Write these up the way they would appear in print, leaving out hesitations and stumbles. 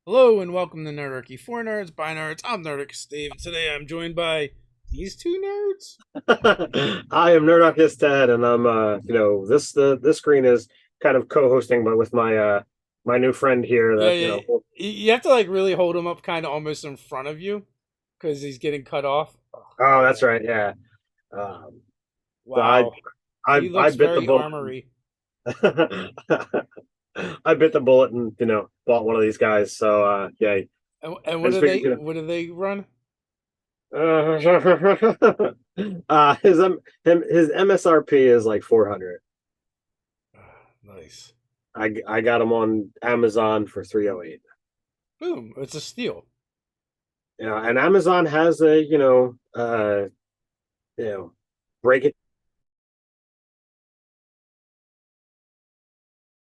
Hello and welcome to Nerdarchy. For nerds, by nerds, I'm Nerdarchy Steve. Today I'm joined by these two nerds. I am Nerdarchy Ted, and I'm this screen is kind of co-hosting, but with my new friend here Yeah, that yeah. You have to like really hold him up kind of almost in front of you because he's getting cut off. Oh, oh, man. that's right, yeah. Um, so Wow. I He I looks bit the very bullet. armory. I bit the bullet and bought one of these guys. So yeah, And I what just do figured they what do they run? his MSRP is like 400. Nice. I got him on Amazon for 308. Boom. It's a steal. And Amazon has a you know break it.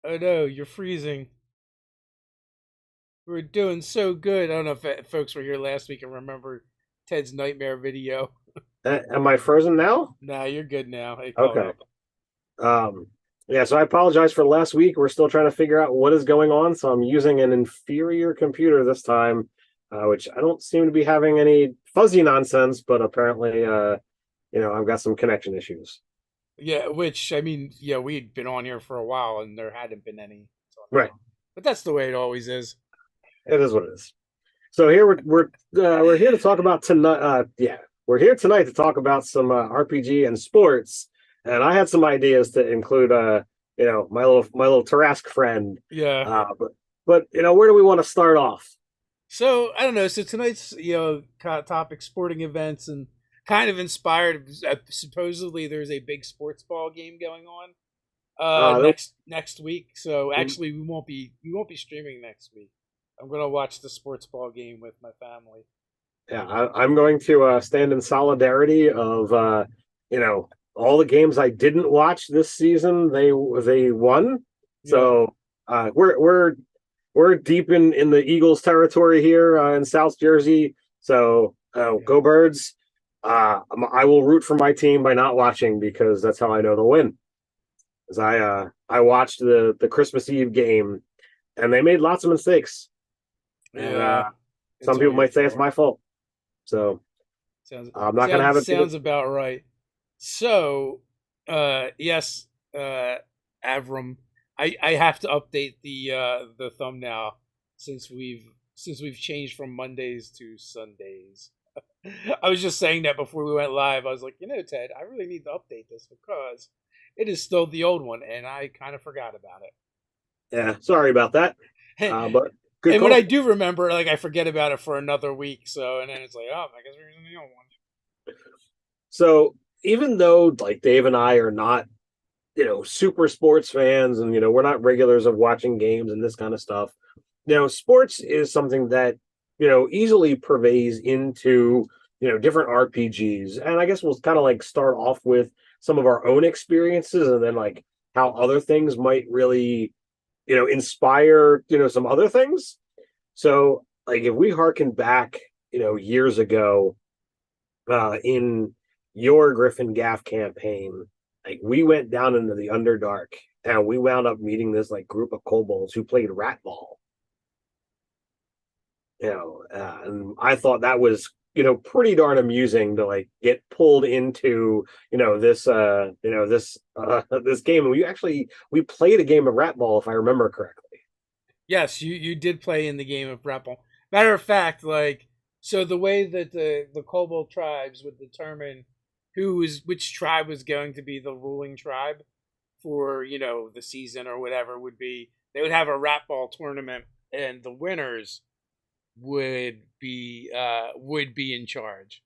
Oh no, you're freezing. We're doing so good. I don't know if folks were here last week and remember Ted's nightmare video. Am I frozen now? Nah, you're good now. It caught Okay. up. Um, yeah, so I apologize for last week. We're still trying to figure out what is going on. So I'm using an inferior computer this time, which I don't seem to be having any fuzzy nonsense, but apparently, I've got some connection issues. Yeah, which I mean, yeah, we'd been on here for a while and there hadn't been any until Right. now. But that's the way it always is. It is what it is. So here we're here to talk about tonight. We're here tonight to talk about some RPG and sports. And I had some ideas to include, my little Tarask friend. Yeah. But where do we want to start off? So I don't know. So tonight's topic sporting events and kind of inspired. Supposedly there's a big sports ball game going on Uh, next week. So actually we won't be streaming next week. I'm gonna watch the sports ball game with my family. yeah, I'm going to stand in solidarity of all the games I didn't watch this season. They won, Yeah. so we're deep in the Eagles territory here in South Jersey. So Yeah. go Birds! I will root for my team by not watching because that's how I know they'll win. Because I watched the Christmas Eve game and they made lots of mistakes, and Yeah. It's some all people your might say it's fault. my fault. So Sounds I'm not gonna sounds have it. sounds about right. So, yes, Avram, I have to update the thumbnail since we've changed from Mondays to Sundays. I was just saying that before we went live. I was like, Ted, I really need to update this because it is still the old one, and I kind of forgot about Yeah, sorry about that. it. But good And when I call. do remember, like I forget about it for another week. So, and then it's like, oh, I guess we're using the old one. So even though like Dave and I are not, super sports fans, and we're not regulars of watching games and this kind of stuff, sports is something that easily pervades into different RPGs. And I guess we'll kind of like start off with some of our own experiences, and then like how other things might really inspire some other things. So like if we harken back years ago, in your Griffin Gaff campaign, like we went down into the Underdark and we wound up meeting this like group of kobolds who played rat ball. And I thought that was pretty darn amusing to like get pulled into this game. And we played a game of rat ball, if I remember correctly. Yes, you did play in the game of Grapple. Matter of fact, like so the way that the Kobold tribes would determine which tribe was going to be the ruling tribe for the season or whatever would be they would have a rat ball tournament and the winners would be in charge.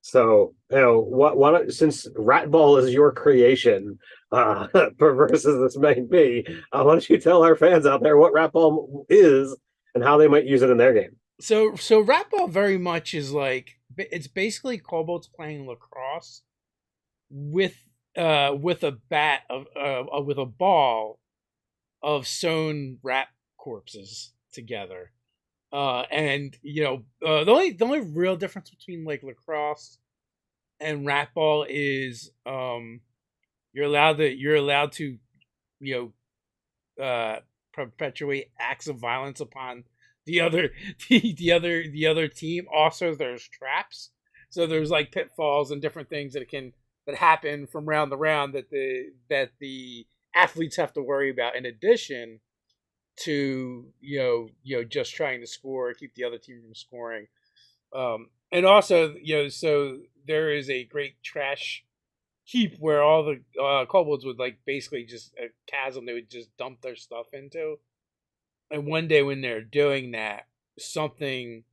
So, what since rat ball is your creation, perverse as this may be, why don't you tell our fans out there what rat ball is and how they might use it in their game? So rat ball very much is like it's basically kobolds playing lacrosse with with a bat of with a ball of sewn rat corpses together. And the only real difference between like lacrosse and rat ball is you're allowed to you know perpetuate acts of violence upon the other the other team. Also, there's traps, so there's like pitfalls and different things that happen from round to round that the athletes have to worry about. In addition to just trying to score, keep the other team from scoring. And also, so there is a great trash heap where all the kobolds would like basically just a chasm they would just dump their stuff into. And one day when they're doing that, something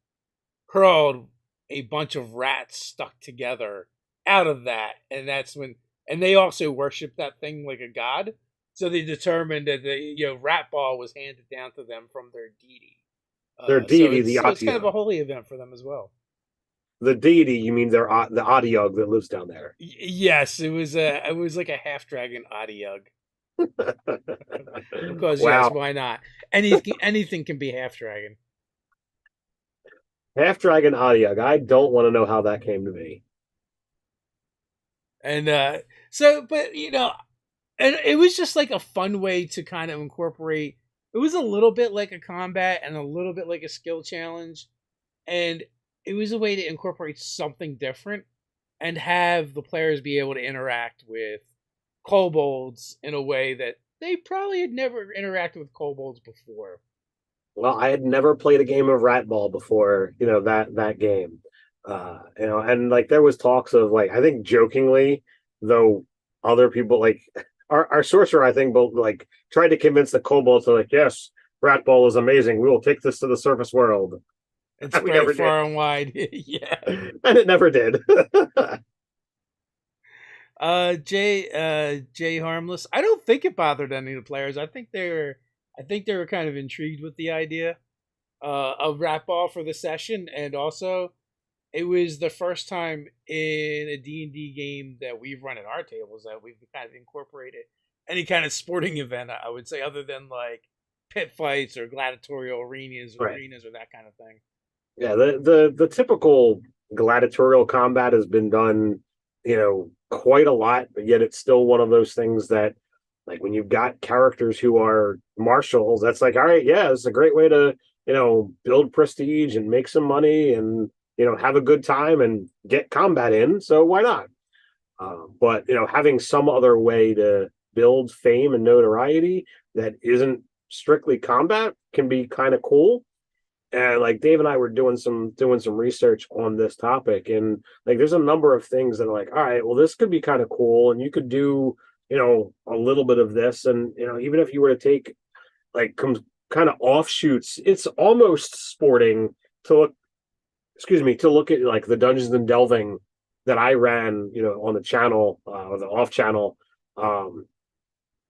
hurled a bunch of rats stuck together out of that, and that's when. And they also worship that thing like a god, so they determined that the rat ball was handed down to them from their deity. Their deity, the So it's kind of a Atiog. holy event for them as well. The deity, you mean the Atiog that lives down there? Yes, it was like a half dragon Adiug. Because yes, Wow, why not? Anything can be half dragon. half dragon Atiog. I don't want to know how that came to be. And but and it was just like a fun way to kind of incorporate. It was a little bit like a combat and a little bit like a skill challenge, and it was a way to incorporate something different and have the players be able to interact with kobolds in a way that they probably had never interacted with kobolds before. Well, I had never played a game of rat ball before, that game. And like there was talks of like I think jokingly, though other people like our sorcerer, I think, both like tried to convince the kobolds to like, yes, rat ball is amazing. We will take this to the surface world. And We spread it never did. far and wide. Yeah. And it never did. Jay Harmless. I don't think it bothered any of the players. I think they were kind of intrigued with the idea of rat ball for the session, and also it was the first time in a D&D game that we've run at our tables that we've kind of incorporated any kind of sporting event, I would say, other than like pit fights or gladiatorial arenas Right. or that kind of thing. Yeah, the typical gladiatorial combat has been done, quite a lot, but yet it's still one of those things that, like, when you've got characters who are marshals, that's like, all right, yeah, it's a great way to, build prestige and make some money and, have a good time and get combat in. So why not? But having some other way to build fame and notoriety that isn't strictly combat can be kind of cool. And like Dave and I were doing some research on this topic, and like there's a number of things that are like, all right, well, this could be kind of cool, and you could do a little bit of this, and even if you were to take like kind of offshoots, it's almost sporting to look, excuse me, to look at like the Dungeons and Delving that I ran, on the channel, or the off channel, um,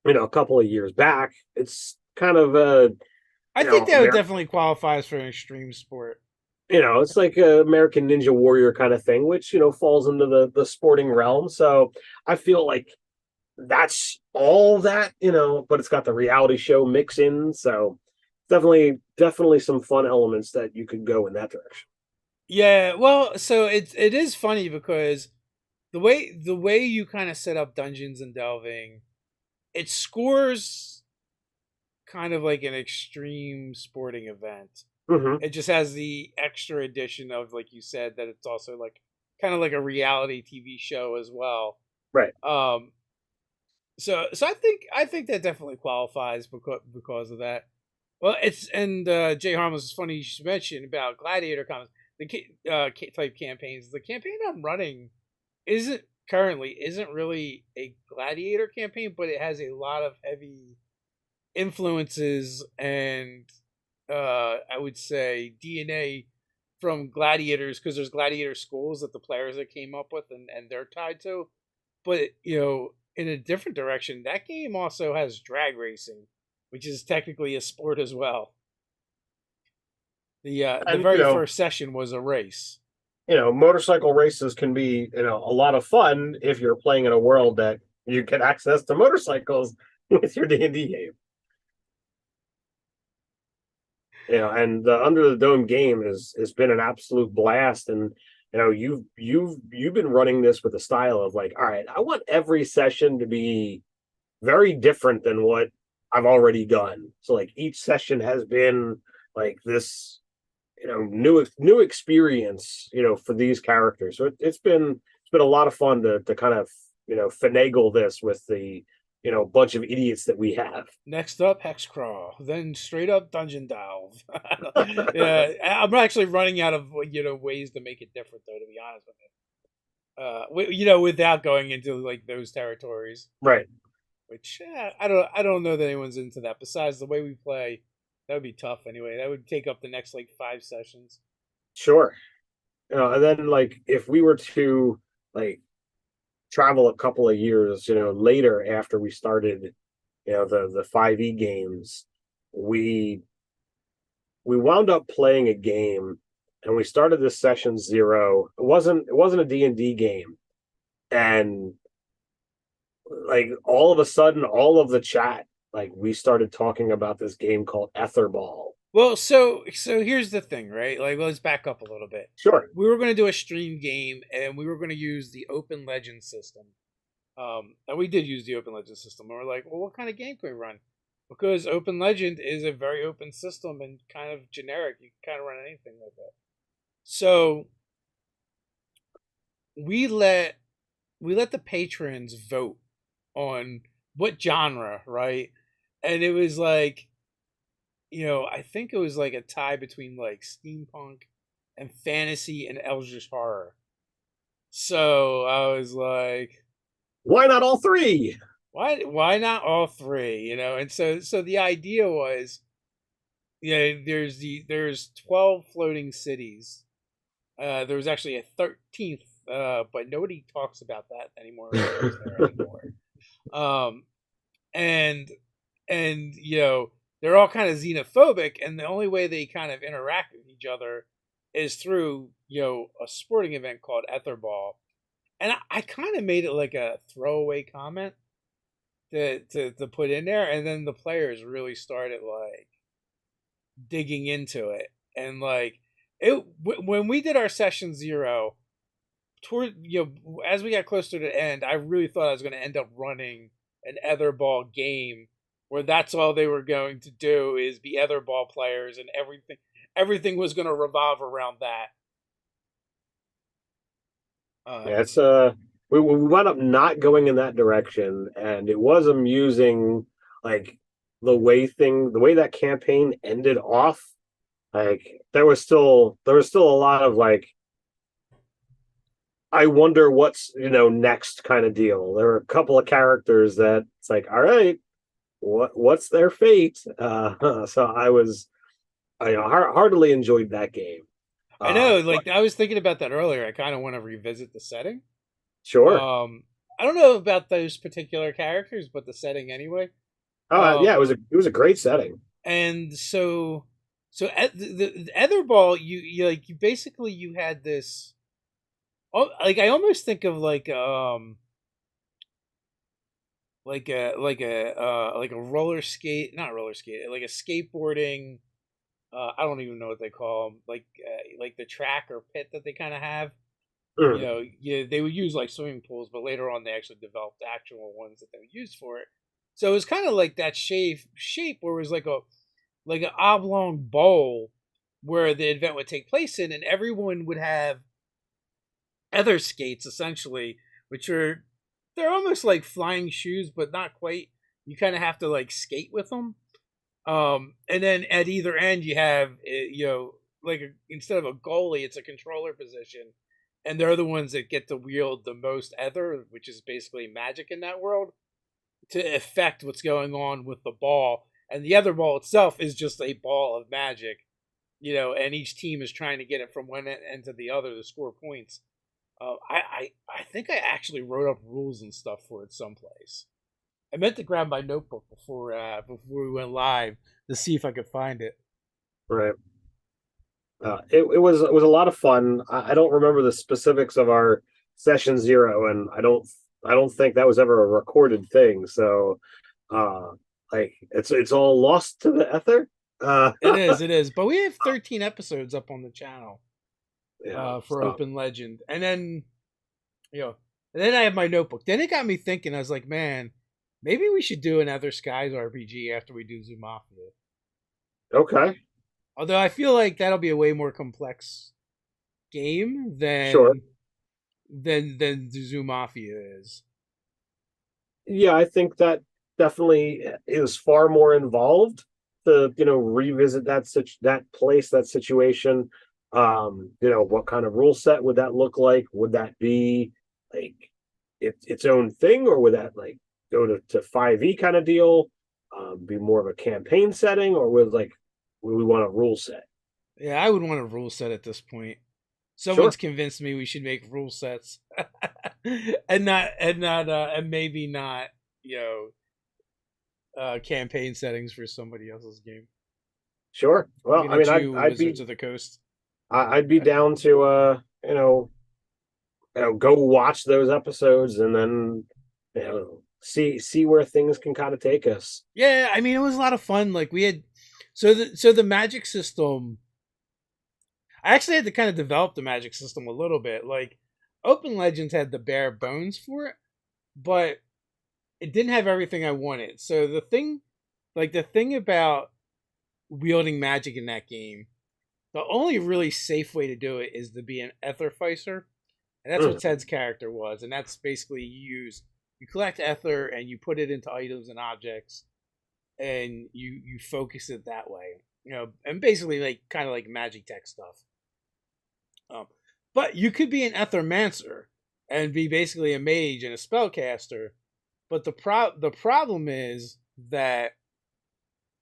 a couple of years back. It's kind of a I think that would definitely qualify as for an extreme sport. it's like a American Ninja Warrior kind of thing, which falls into the sporting realm. So I feel like that's all that, but it's got the reality show mix in. So definitely some fun elements that you could go in that direction. Yeah, well, so it is funny because the way you kind of set up Dungeons and Delving, it scores kind of like an extreme sporting event. Hmm. It just has the extra addition of, like you said, that it's also like kind of like a reality TV show as well. Right. Um, so I think that definitely qualifies because of that. Well, it's and Jay Harmless is funny you should mention about gladiator comments. Type campaigns. The campaign I'm running isn't really a gladiator campaign, but it has a lot of heavy influences and I would say DNA from gladiators, because there's gladiator schools that the players that came up with and they're tied to. But in a different direction, that game also has drag racing, which is technically a sport as well. The And very first session was a race. motorcycle races can be a lot of fun if you're playing in a world that you get access to motorcycles with your D&D game. And the Under the Dome game has been an absolute blast. And you've been running this with a style of like, all right, I want every session to be very different than what I've already done. So like each session has been like this, new experience, for these characters. So it's been a lot of fun to kind of finagle this with the bunch of idiots that we have. Next up, Hex Crawl. Then straight up Dungeon Delve. Yeah, I'm actually running out of ways to make it different, though. To be honest with you, without going into like those territories. Right. Which I don't know that anyone's into that. Besides the way we play, that would be tough anyway. That would take up the next like 5 sessions. Sure. And then like if we were to like travel a couple of years, later after we started, the 5e games, we we wound up playing a game and we started this session 0. It wasn't a D&D game. And like all of a sudden all of the chat, like we started talking about this game called Etherball. Well, so here's the thing, right? Like, let's back up a little bit. Sure. We were going to do a stream game, and we were going to use the Open Legend system. And we did use the Open Legend system. And we're like, well, what kind of game can we run? Because Open Legend is a very open system and kind of generic. You can kind of run anything like that. So we let the patrons vote on what genre, right? And it was like, I think it was like a tie between like steampunk and fantasy and eldritch horror. So I was like, why not all three? Why not all three? And so the idea was, there's 12 floating cities. There was actually a 13th, but nobody talks about that anymore. And they're all kind of xenophobic, and the only way they kind of interact with each other is through a sporting event called Etherball. And I kind of made it like a throwaway comment to put in there, and then the players really started like digging into it, and like when we did our session 0, toward as we got closer to the end, I really thought I was going to end up running an Etherball game where that's all they were going to do is be Etherball players, and everything was going to revolve around that. Yeah, it's we wound up not going in that direction, and it was amusing, like the way that campaign ended off. Like there was still a lot of like, I wonder what's next kind of deal. There were a couple of characters that it's like, all right, what's their fate? So I heartily enjoyed that game. I know, like I was thinking about that earlier. I kind of want to revisit the setting. Sure. I don't know about those particular characters, but the setting anyway. Yeah, it was a great setting. And so at the Etherball, you basically you had this. Oh, like I almost think of like a roller skate, not roller skate, like a skateboarding. I don't even know what they call them, like the track or pit that they kind of have. They would use like swimming pools, but later on they actually developed actual ones that they would use for it. So it was kind of like that shape where it was like an oblong bowl where the event would take place in, and everyone would have ether skates essentially, which they're almost like flying shoes, but not quite. You kind of have to like skate with them. And then at either end you have instead of a goalie, it's a controller position, and they're the ones that get to wield the most ether, which is basically magic in that world, to affect what's going on with the ball. And the other ball itself is just a ball of magic, and each team is trying to get it from one end to the other to score points. I think I actually wrote up rules and stuff for it someplace. I meant to grab my notebook before we went live to see if I could find it. Right. It was a lot of fun. I don't remember the specifics of our session 0, and I don't think that was ever a recorded thing. So, like it's all lost to the ether. It is. But we have 13 episodes up on the channel. For Open Legend, and then I have my notebook. Then it got me thinking. I was like, man, Maybe we should do another Skies RPG after we do Zoo Mafia. Okay, Although I feel like that'll be a way more complex game sure. than the Zoo Mafia is. Yeah, I think that definitely is far more involved to, revisit that place, that situation. What kind of rule set would that look like? Would that be like its own thing, or would that like go to 5e kind of deal? Be more of a campaign setting, or would we want a rule set? Yeah, I would want a rule set at this point. Sure. Someone's convinced me we should make rule sets, and maybe not, you campaign settings for somebody else's game. Sure. Well, Looking I mean, at I'd you, I'd be Wizards of the Coast. I'd be down to go watch those episodes and then see where things can kind of take us. Yeah, I mean it was a lot of fun. Like we had, so the magic system. I actually had to kind of develop the magic system a little bit. Like Open Legends had the bare bones for it, but it didn't have everything I wanted. So the thing about wielding magic in that game, the only really safe way to do it is to be an Etherficer. And that's what Mm, Ted's character was. And that's basically you collect ether and you put it into items and objects and you focus it that way. And basically like kind of like magic tech stuff. Um, but you could be an Ethermancer and be basically a mage and a spellcaster. But the problem is that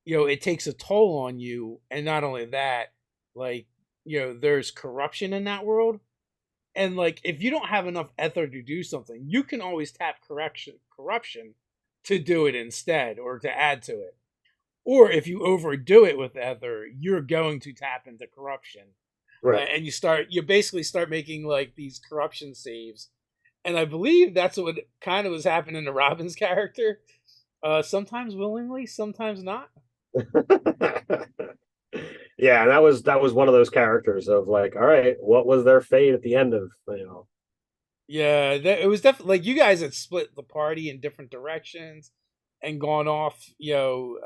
it takes a toll on you, and not only that, like there's corruption in that world, and like if you don't have enough ether to do something, you can always tap corruption to do it instead or to add to it. Or if you overdo it with ether, you're going to tap into corruption, right. and you basically start making like these corruption saves. And I believe that's what kind of was happening to Robin's character. Sometimes willingly, sometimes not. Yeah, and that was one of those characters of like, all right, what was their fate at the end of Yeah, it was definitely like you guys had split the party in different directions and gone off, in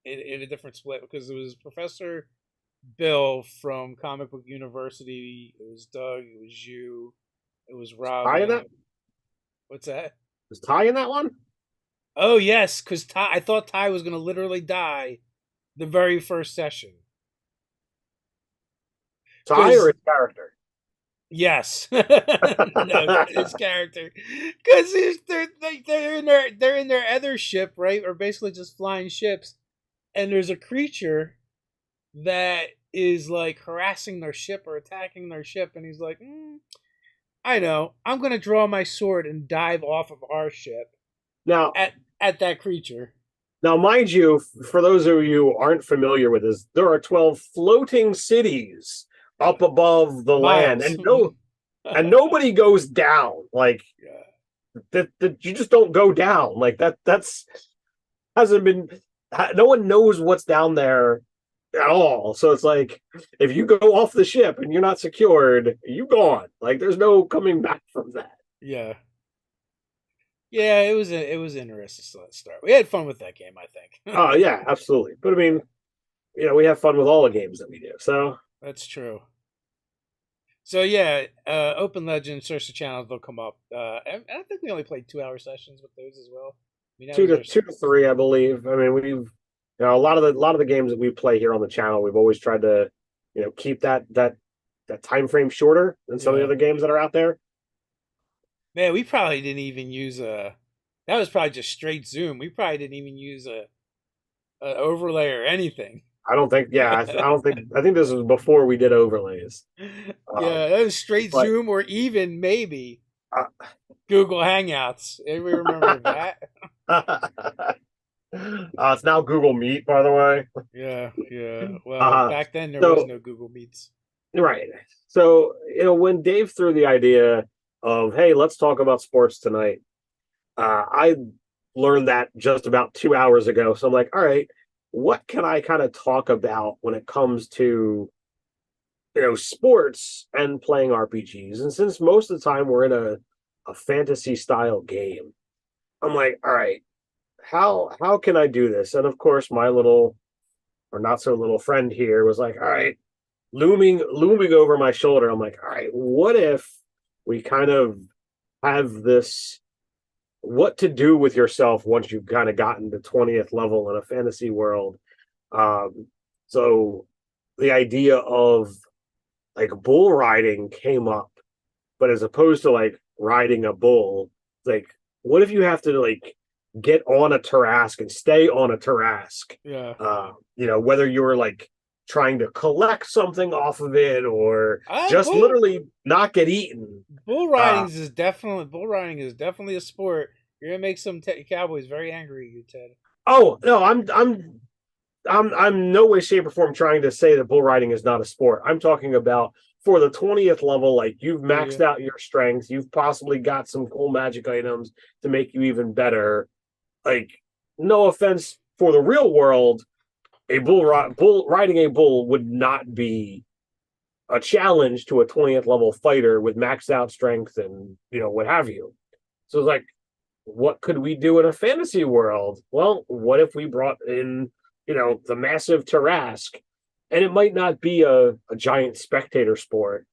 a different split because it was Professor Bill from Comic Book University. It was Doug. It was you. It was Ty in that? Robin. What's that? Was Ty in that one? Oh yes, because I thought Ty was gonna literally die the very first session. Ty or Because his character? yes, no, his character, because they're in their other ship, right, or basically just flying ships, and there's a creature that is like harassing their ship or attacking their ship, and he's like, I know, I'm gonna draw my sword and dive off of our ship Now, at that creature. now, mind you, for those of you who aren't familiar with this, there are 12 floating cities up above the land, Miles. and nobody goes down. Like Yeah. that, you just don't go down. Like that's hasn't been. No one knows what's down there at all. So it's like if you go off the ship and you're not secured, you gone. Like there's no coming back from that. Yeah. Yeah, it was interesting to start. We had fun with that game, I think. Oh yeah, absolutely. But I mean, we have fun with all the games that we do. So That's true. So yeah, Open Legends, search the channels, they'll come up. And I think we only played 2 hour sessions with those as well. I mean, that two was to our two to three, I believe. I mean, a lot of the games that we play here on the channel, we've always tried to keep that time frame shorter than some of the yeah. other games that are out there. Man, we probably didn't even use a. That was probably just straight Zoom. We probably didn't even use a overlay or anything. I don't think. Yeah, I don't think. I think this was before we did overlays. Yeah, that was straight But Zoom or even maybe uh, Google Hangouts. Anybody remember that? it's now Google Meet, by the way. Yeah, yeah. Well, Uh, back then there was so no Google Meets. right. So when Dave threw the idea of, hey, let's talk about sports tonight, I learned that just about 2 hours ago. So I'm like, all right, what can I kind of talk about when it comes to sports and playing RPGs? And since most of the time we're in a fantasy style game, I'm like, all right, how can I do this? And of course, my little or not so little friend here was like, all right, looming over my shoulder. I'm like, all right, what if we kind of have this what to do with yourself once you've kind of gotten to 20th level in a fantasy world. Um, so the idea of like bull riding came up, but as opposed to like riding a bull, like what if you have to like get on a Tarask and stay on a Tarask? Yeah. Whether you're like trying to collect something off of it or Uh, just bull literally not get eaten. Uh, bull riding is definitely a sport. You're gonna make some cowboys very angry, you Ted. oh no, I'm no way, shape, or form trying to say that bull riding is not a sport. I'm talking about for the 20th level, like you've Yeah, maxed yeah. out your strength, you've possibly got some cool magic items to make you even better. Like, no offense for the real world, bull riding a bull would not be a challenge to a 20th level fighter with maxed out strength and what have you. So it's like, what could we do in a fantasy world? Well, what if we brought in, the massive Tarask? And it might not be a giant spectator sport,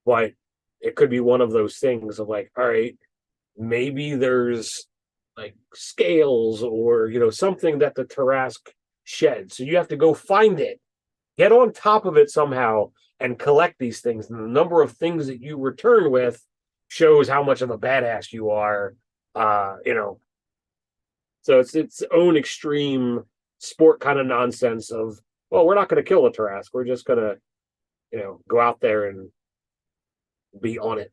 but it could be one of those things of like, all right, maybe there's like scales or, something that the Tarask sheds. So you have to go find it, get on top of it somehow, and collect these things. And the number of things that you return with shows how much of a badass you are. Uh, you know, so it's its own extreme sport kind of nonsense of, well, we're not going to kill a Tarask. We're just going to, go out there and be on it.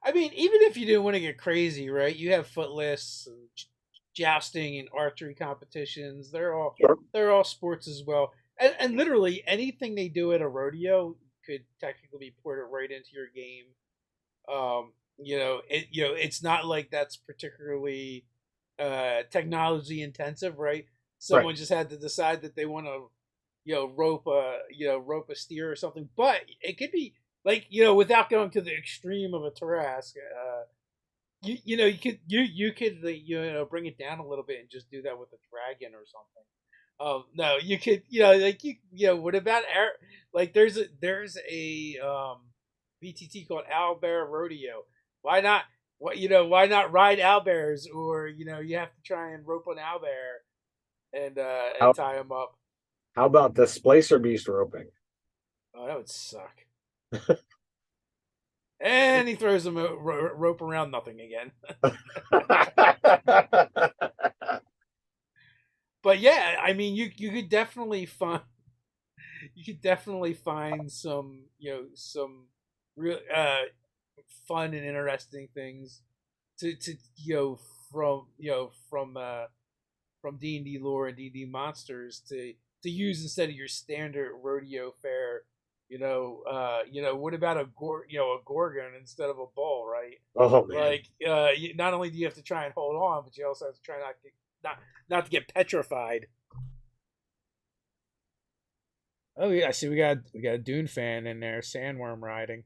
I mean, even if you didn't want to get crazy, right? You have footless, and jousting, and archery competitions. Sure. They're all sports as well. And literally anything they do at a rodeo could technically be ported right into your game. It's not like that's particularly technology intensive, right? Right. Someone just had to decide that they want to, rope a steer or something. But it could be like, without going to the extreme of a Tarask. You could bring it down a little bit and just do that with a dragon or something. No, you could, what about air? Like, there's a BTT called Owlbear Rodeo. Why not? Why not ride owlbears? Or you have to try and rope an owlbear and How, tie him up. how about displacer beast roping? Oh, that would suck. And he throws him a rope around nothing again. But yeah, I mean, you could definitely find some some real fun and interesting things to from D&D lore and D&D monsters to use instead of your standard rodeo fare. What about a gorgon instead of a bull, right? Oh man. Like, not only do you have to try and hold on, but you also have to try not to get petrified. Oh yeah, I see. We got a Dune fan in there, sandworm riding,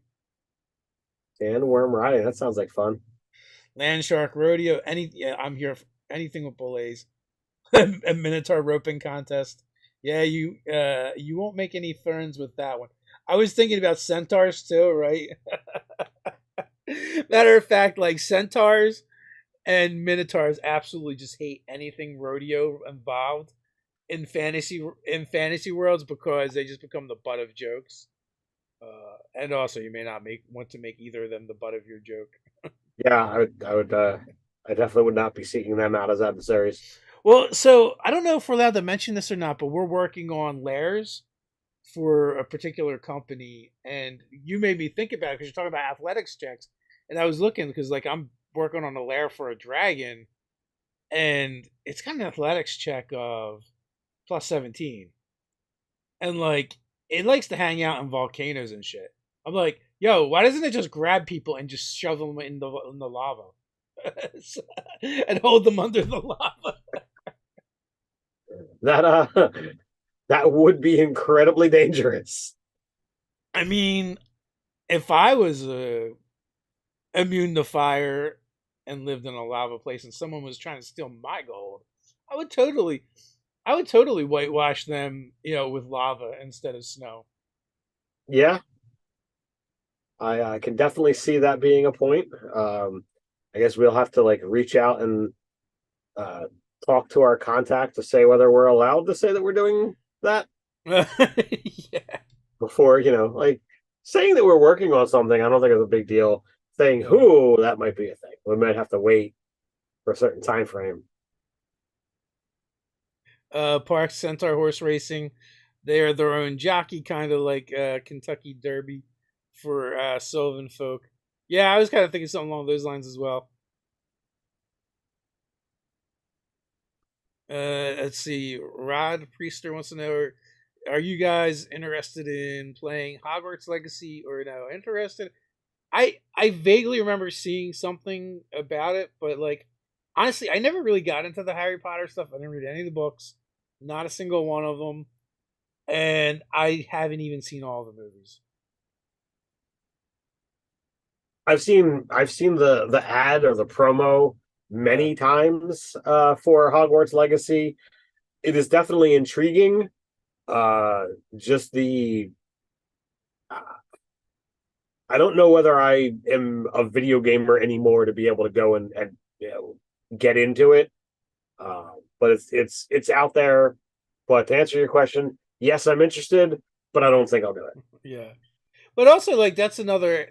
Sandworm riding. That sounds like fun. land shark rodeo. I'm here for anything with bullays. A minotaur roping contest. Yeah, you won't make any ferns with that one. I was thinking about centaurs too, right? Matter of fact, like centaurs and minotaurs absolutely just hate anything rodeo involved in fantasy worlds because they just become the butt of jokes. And also, you may not want to make either of them the butt of your joke. Yeah, I definitely would not be seeking them out as adversaries. Well, so I don't know if we're allowed to mention this or not, but we're working on lairs for a particular company, and you made me think about it because you're talking about athletics checks, and I was looking because like I'm working on a lair for a dragon, and it's got an athletics check of +17, and like it likes to hang out in volcanoes and shit. I'm like, yo, why doesn't it just grab people and just shove them in the lava and hold them under the lava? That that would be incredibly dangerous. I mean, if I was immune to fire, and lived in a lava place and someone was trying to steal my gold, I would totally I would totally whitewash them, with lava instead of snow. Yeah, I can definitely see that being a point. I guess we'll have to like reach out and uh, talk to our contact to say whether we're allowed to say that we're doing that Yeah. before, like saying that we're working on something. I don't think it's a big deal. Saying Yeah. who, that might be a thing. We might have to wait for a certain time frame. Park Centaur horse racing. They are their own jockey, kind of like Kentucky Derby for Sylvan folk. Yeah, I was kind of thinking something along those lines as well. Let's see. Rod Priester wants to know: are you guys interested in playing Hogwarts Legacy or no? Interested? I vaguely remember seeing something about it, but like honestly, I never really got into the Harry Potter stuff. I didn't read any of the books, not a single one of them, and I haven't even seen all the movies. I've seen the ad or the promo Yeah. many times for Hogwarts Legacy. It is definitely intriguing. Uh, just the uh, I don't know whether I am a video gamer anymore to be able to go and get into it. Uh, but it's out there. But to answer your question, yes, I'm interested, but I don't think I'll do it. Yeah. But also, like that's another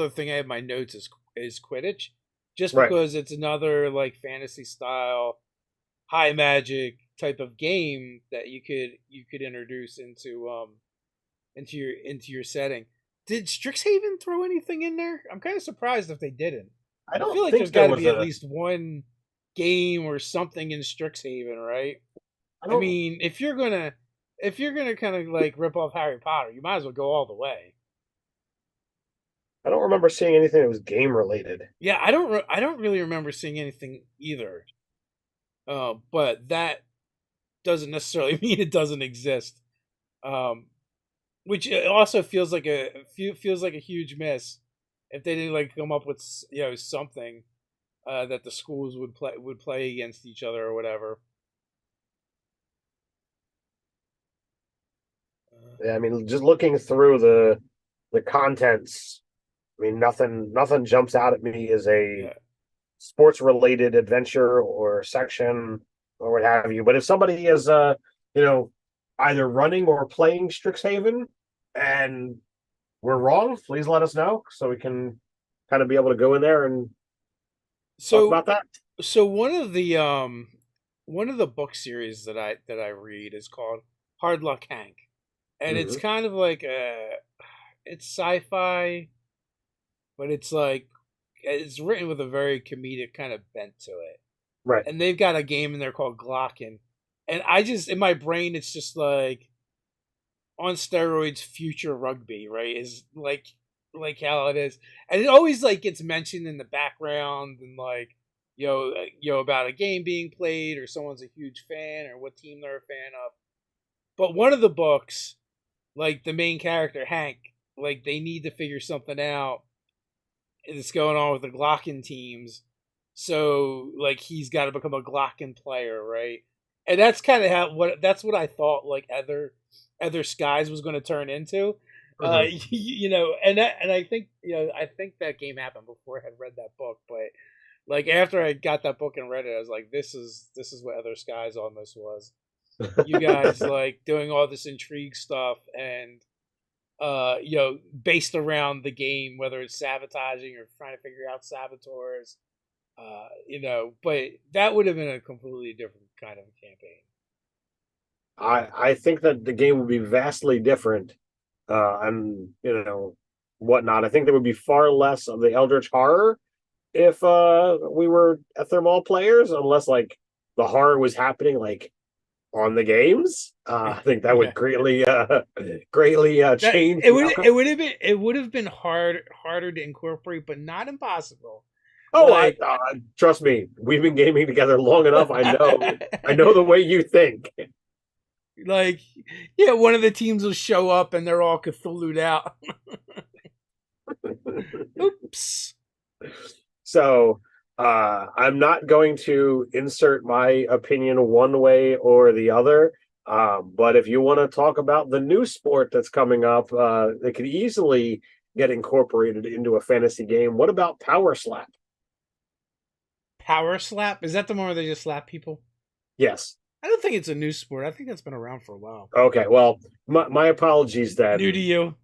thing I have in my notes is Quidditch, just Right. because it's another like fantasy style, high magic type of game that you could introduce into your setting. Did Strixhaven throw anything in there? I'm kind of surprised if they didn't. I I feel don't like think there's there got to was be at a. least one game or something in Strixhaven, right? I I don't. mean, if you're gonna kind of like rip off Harry Potter, you might as well go all the way. I don't remember seeing anything that was game related. Yeah, I don't really remember seeing anything either. But that doesn't necessarily mean it doesn't exist. Um, which also feels like a huge miss if they didn't like come up with something that the schools would play against each other or whatever. Yeah, I mean, just looking through the contents, I mean, nothing jumps out at me as a Yeah. sports related adventure or section or what have you. But if somebody is you know, either running or playing Strixhaven and we're wrong, please let us know so we can kind of be able to go in there and talk So about that. so one of the book series that I read is called Hard Luck Hank, and it's Hmm. kind of like it's sci-fi, but it's written with a very comedic kind of bent to it. Right. And they've got a game in there called Glocken, and I just in my brain it's just like on steroids future rugby, right? Is like how it is, and it always like gets mentioned in the background and like about a game being played or someone's a huge fan or what team they're a fan of. But one of the books, like the main character Hank, like they need to figure something out that's going on with the Glocken teams. So like he's got to become a Glocken player, right? And that's kind of what I thought like other skies was going to turn into. Hmm. And I think that game happened before I had read that book, but like after I got that book and read it, I was like, this is what Other Skies almost was. You guys like doing all this intrigue stuff and based around the game, whether it's sabotaging or trying to figure out saboteurs, but that would have been a completely different kind of campaign. I think that the game would be vastly different, and whatnot. I think there would be far less of the Eldritch horror if we were Ethermall players, unless like the horror was happening like on the games. I think that would Yeah. greatly That change it the would outcome. it would have been harder to incorporate, but not impossible. Oh, I Like trust me. We've been gaming together long enough. I know the way you think. like yeah, one of the teams will show up and they're all Cthulhu'd out. Oops. So I'm not going to insert my opinion one way or the other. But if you want to talk about the new sport that's coming up, that could easily get incorporated into a fantasy game. What about Power Slap? Power slap? Is that the one where they just slap people? Yes. I don't think it's a new sport. I think that's been around for a while. Okay. Well, my apologies New to then. you?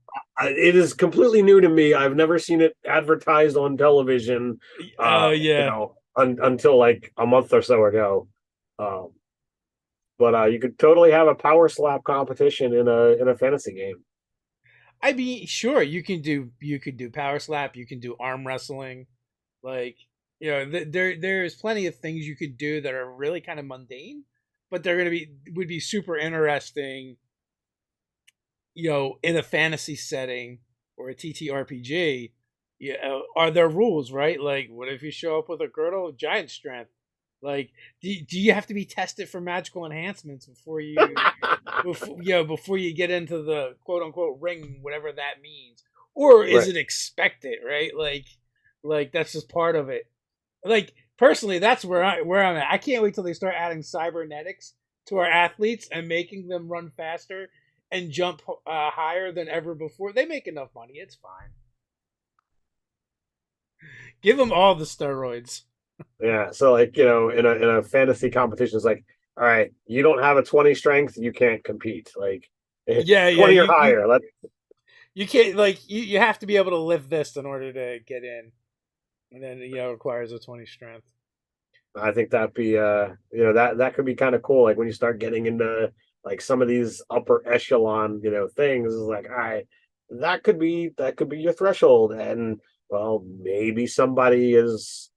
It is completely new to me. I've never seen it advertised on television, Yeah. until like a month or so ago. Um, but you could totally have a power slap competition in a fantasy game. I mean, sure, you could do power slap, you can do arm wrestling, like there's plenty of things you could do that are really kind of mundane, but they're gonna be would be super interesting, in a fantasy setting or a TTRPG. Yeah, are there rules, right? Like, what if you show up with a girdle of giant strength? Like, do you have to be tested for magical enhancements before you get into the quote unquote ring, whatever that means, or is Right. it expected, right? Like that's just part of it. Like personally, that's where I'm at. I can't wait till they start adding cybernetics to our athletes and making them run faster and jump higher than ever before. They make enough money; it's fine. Give them all the steroids. Yeah. So like, in a fantasy competition, it's like, all right, you don't have a 20 strength, you can't compete. Like Yeah, yeah. 20 or higher. You can't you have to be able to lift this in order to get in, and then it requires a 20 strength. I think that'd be that could be kind of cool. Like when you start getting into like some of these upper echelon, things, is like, all right, that could be your threshold. And well, maybe somebody is,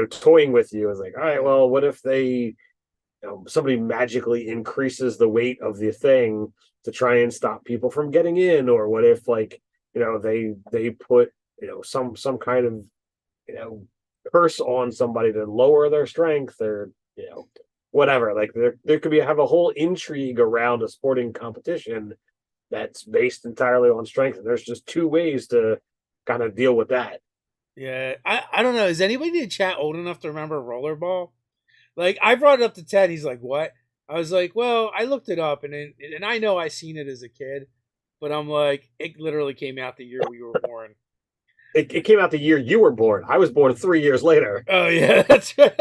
toying with you. Is like, all right, Yeah. well, what if somebody magically increases the weight of the thing to try and stop people from getting in? Or what if like, they put, some kind of, you know, curse on somebody to lower their strength, or, whatever. Like there could be have a whole intrigue around a sporting competition that's based entirely on strength. And there's just two ways to kind of deal with that. Yeah, I don't know. Is anybody in chat old enough to remember rollerball? Like, I brought it up to Ted. He's like, "What?" I was like, "Well, I looked it up, and I know I seen it as a kid, but I'm like, it literally came out the year we were born." It came out the year you were born. I was born 3 years later. Oh yeah, that's right.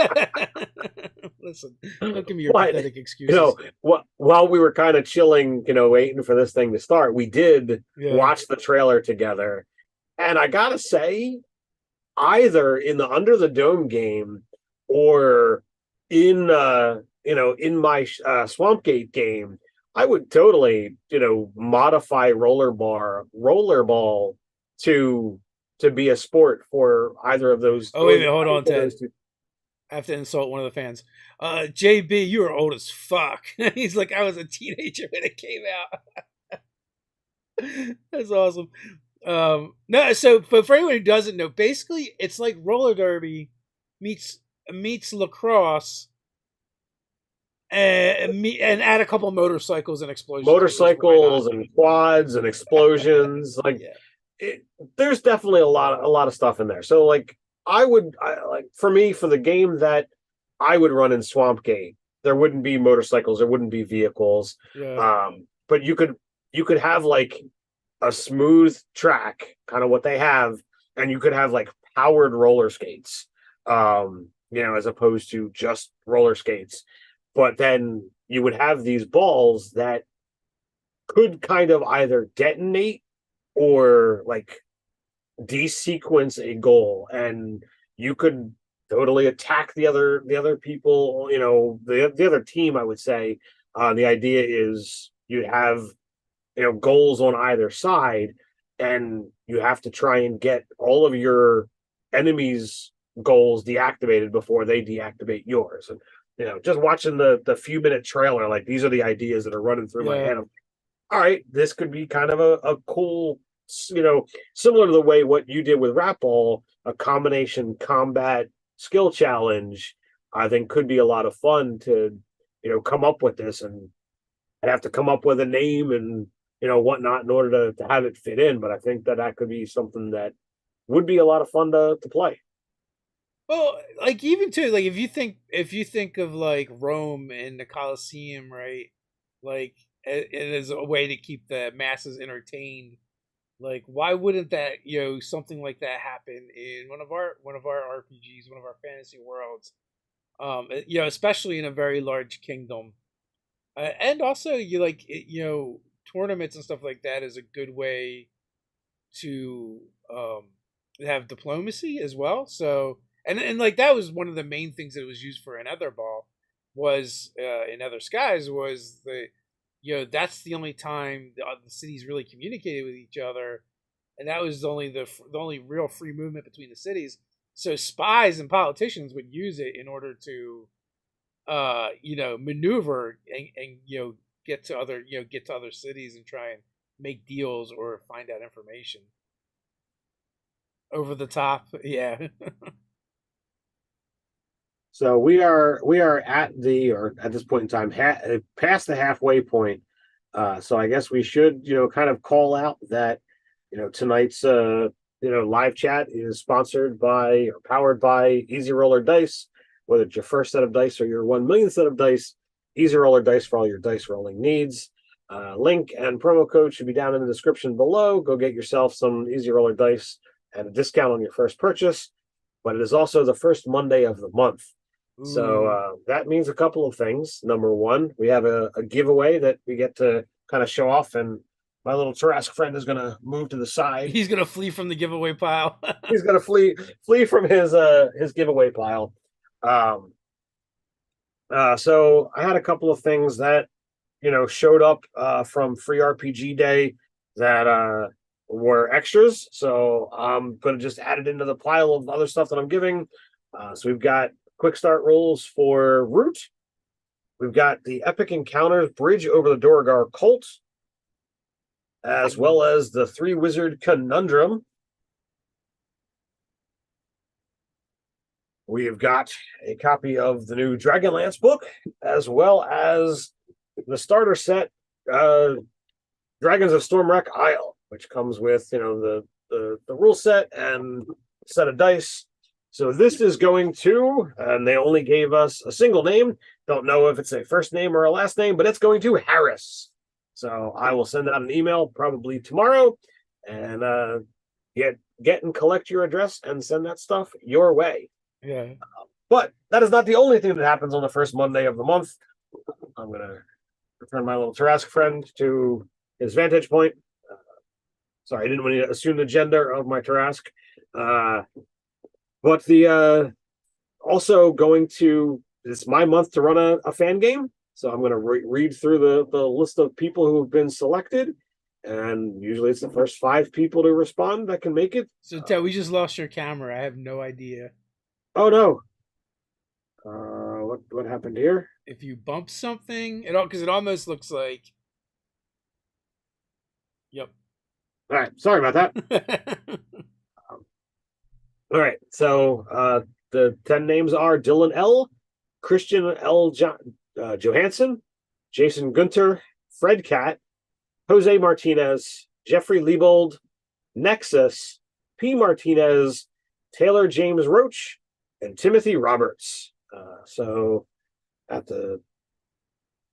Listen, don't give me your But pathetic excuses. while we were kind of chilling, waiting for this thing to start, we did Yeah. watch the trailer together. And I gotta say, either in the Under the Dome game or in my Swampgate game, I would totally, modify rollerball to be a sport for either of those Oh wait a those minute, hold on, either of Ted. those two. I have to insult one of the fans. JB, you are old as fuck. He's like, I was a teenager when it came out. That's awesome. No, so but for anyone who doesn't know, basically it's like roller derby meets lacrosse and add a couple motorcycles and explosions because why not? Motorcycles and quads and explosions. Like Yeah, it, there's definitely a lot of stuff in there. So like like for me, for the game that I would run in Swampgate, there wouldn't be motorcycles, there wouldn't be vehicles. yeah. But you could have like a smooth track, kind of what they have, and you could have like powered roller skates, as opposed to just roller skates. But then you would have these balls that could kind of either detonate or like desequence a goal, and you could totally attack the other people, the other team, I would say. The idea is you have, goals on either side, and you have to try and get all of your enemies goals deactivated before they deactivate yours. And just watching the few minute trailer, like these are the ideas that are running through my Yeah. head. All right, this could be kind of a cool, similar to the way what you did with Rap Ball, a combination combat skill challenge. I think could be a lot of fun to, come up with this. And I'd have to come up with a name and, whatnot in order to have it fit in. But I think that could be something that would be a lot of fun to play. Well, like even too, like if you think of like Rome and the Colosseum, right? Like it is a way to keep the masses entertained. Like why wouldn't that, something like that happen in one of our RPGs, one of our fantasy worlds? Especially in a very large kingdom. And also you like tournaments and stuff like that is a good way to have diplomacy as well. So and like that was one of the main things that it was used for in Etherball was in Other Skies was that's the only time the cities really communicated with each other, and that was only the only real free movement between the cities. So spies and politicians would use it in order to maneuver and get to other cities and try and make deals or find out information. Over the top, yeah. So we are at this point in time past the halfway point. So I guess we should kind of call out that tonight's live chat is sponsored by or powered by Easy Roller Dice. Whether it's your first set of dice or your 1 millionth set of dice, Easy Roller Dice for all your dice rolling needs. Link and promo code should be down in the description below. Go get yourself some Easy Roller Dice at a discount on your first purchase. But it is also the first Monday of the month. So Ooh. that means a couple of things. Number one, we have a giveaway that we get to kind of show off, and my little Tarrasque friend is going to move to the side. He's gonna flee from the giveaway pile. He's going to flee from his giveaway pile. Um, so I had a couple of things that showed up from Free RPG Day that were extras. So I'm going to just add it into the pile of other stuff that I'm giving. So we've got quick start rolls for Root. We've got the Epic Encounters Bridge over the Dorogar Cult, as well as the Three Wizard Conundrum. We've got a copy of the new Dragonlance book, as well as the starter set, Dragons of Stormwreck Isle, which comes with the rule set and set of dice. So this is going to, and they only gave us a single name. Don't know if it's a first name or a last name, but it's going to Harris. So I will send out an email probably tomorrow, and get and collect your address and send that stuff your way. Yeah. But that is not the only thing that happens on the first Monday of the month. I'm going to return my little Tarrasque friend to his vantage point. Sorry, I didn't want to assume the gender of my Tarrasque. But the also going to, it's my month to run a fan game. So I'm going to read through the list of people who have been selected. And usually it's the first 5 people to respond that can make it. So Ted, we just lost your camera. I have no idea. Oh no. What happened here? If you bump something, because it almost looks like. Yep. All right, sorry about that. All right, so the 10 names are Dylan L, Christian L. Johansson, Jason Gunter, Fred Cat, Jose Martinez, Jeffrey Liebold, Nexus, P. Martinez, Taylor James Roach, and Timothy Roberts. So at the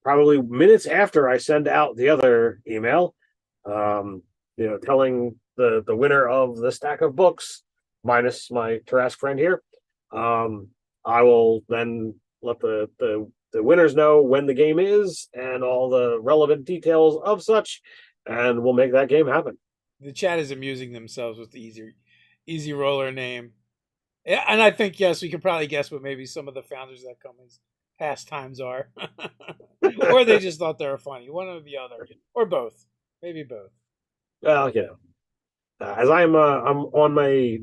probably minutes after I send out the other email, telling the winner of the stack of books, minus my Tarrasque friend here, I will then let the winners know when the game is and all the relevant details of such, and we'll make that game happen. The chat is amusing themselves with the easy roller name. Yeah, and I think yes, we could probably guess what maybe some of the founders of that company's pastimes are, or they just thought they were funny, one or the other, or both, maybe both. Well, as I'm on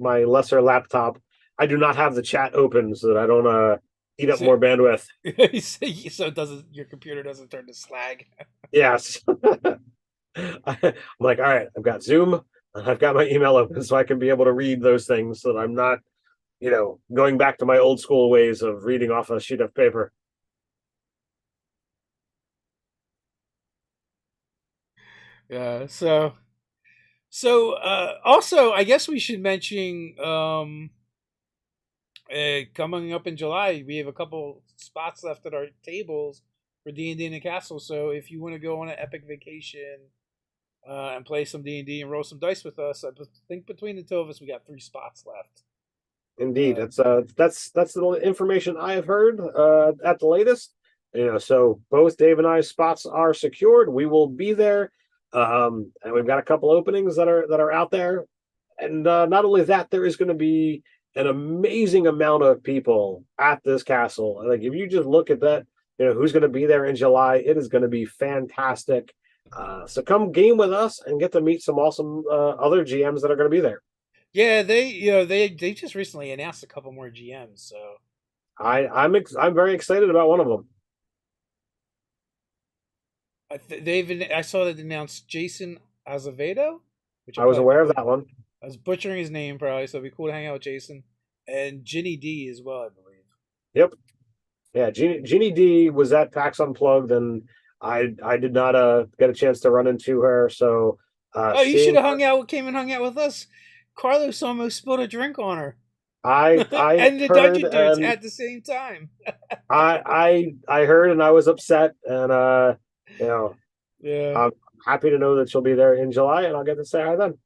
my lesser laptop, I do not have the chat open so that I don't eat up more bandwidth. So it doesn't, your computer doesn't turn to slag. Yes. I'm like, all right, I've got Zoom and I've got my email open so I can be able to read those things so that I'm not, going back to my old school ways of reading off a sheet of paper. Yeah. So also, I guess we should mention Coming up in July, we have a couple spots left at our tables for D&D in the castle. So if you want to go on an epic vacation and play some D&D and roll some dice with us, I think between the two of us, we got 3 spots left. Indeed, that's the information I have heard at the latest. So both Dave and I's spots are secured. We will be there, and we've got a couple openings that are out there. And not only that, there is going to be an amazing amount of people at this castle. Like if you just look at that, who's going to be there in July, it is going to be fantastic. So come game with us and get to meet some awesome other GMs that are going to be there. Yeah, they just recently announced a couple more GMs, so I'm very excited about one of them. I saw that announced Jason Azevedo, which I was aware of that one. I was butchering his name probably, so it'd be cool to hang out with Jason and Ginny D as well, I believe. Yep. Yeah, Ginny D was at PAX Unplugged, and I did not get a chance to run into her. So you should have came and hung out with us. Carlos almost spilled a drink on her. I and the heard, Dungeon Dudes at the same time. I heard, and I was upset, and yeah, I'm happy to know that she'll be there in July, and I'll get to say hi then.